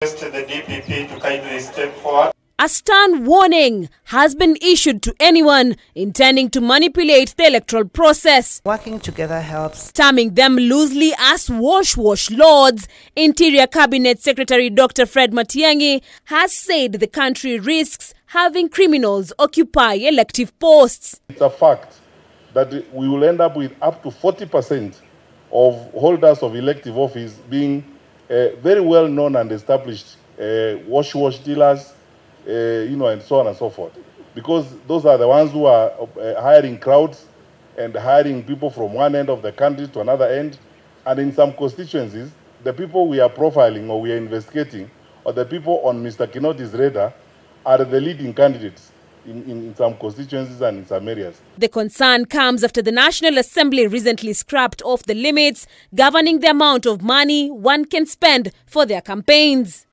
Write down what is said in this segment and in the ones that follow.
To the DPP to kindly step forward. A stern warning has been issued to anyone intending to manipulate the electoral process. Working together helps. Terming them loosely as wash lords, Interior Cabinet Secretary Dr. Fred Matiangi has said the country risks having criminals occupy elective posts. It's a fact that we will end up with up to 40% of holders of elective office being very well known and established wash dealers, and so on and so forth. Because those are the ones who are hiring crowds and hiring people from one end of the country to another end. And in some constituencies, the people we are profiling or we are investigating, or the people on Mr. Kinoti's radar, are the leading candidates in some constituencies and in some areas. The concern comes after the National Assembly recently scrapped off the limits governing the amount of money one can spend for their campaigns.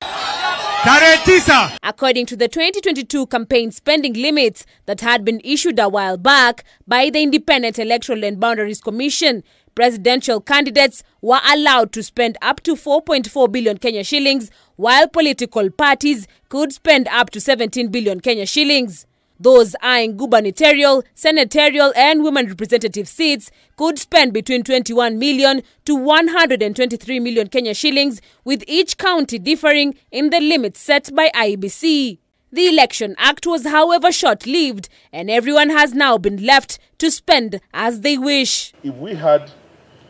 According to the 2022 campaign spending limits that had been issued a while back by the Independent Electoral and Boundaries Commission, presidential candidates were allowed to spend up to 4.4 billion Kenya shillings, while political parties could spend up to 17 billion Kenya shillings. Those eyeing gubernatorial, senatorial and women representative seats could spend between 21 million to 123 million Kenya shillings, with each county differing in the limits set by IEBC. The Election Act was, however, short-lived, and everyone has now been left to spend as they wish. If we had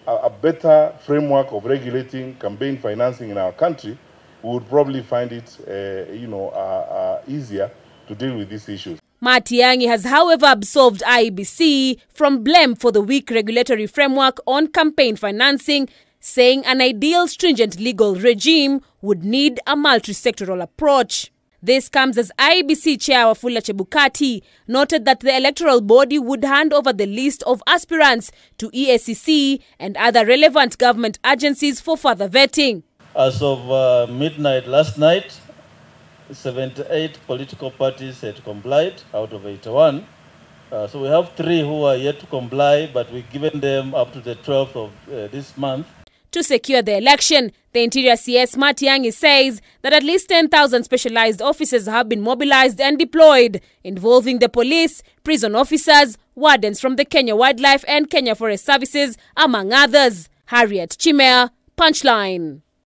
a better framework of regulating campaign financing in our country, we would probably find it, easier to deal with these issues. Matiangi has, however, absolved IEBC from blame for the weak regulatory framework on campaign financing, saying an ideal stringent legal regime would need a multi-sectoral approach. This comes as IEBC Chair Wafula Chebukati noted that the electoral body would hand over the list of aspirants to EACC and other relevant government agencies for further vetting. As of midnight last night, 78 political parties had complied out of 81. So we have 3 who are yet to comply, but we've given them up to the 12th of this month. To secure the election, the Interior CS Matiangi says that at least 10,000 specialized officers have been mobilized and deployed, involving the police, prison officers, wardens from the Kenya Wildlife and Kenya Forest Services, among others. Harriet Chimea, Punchline.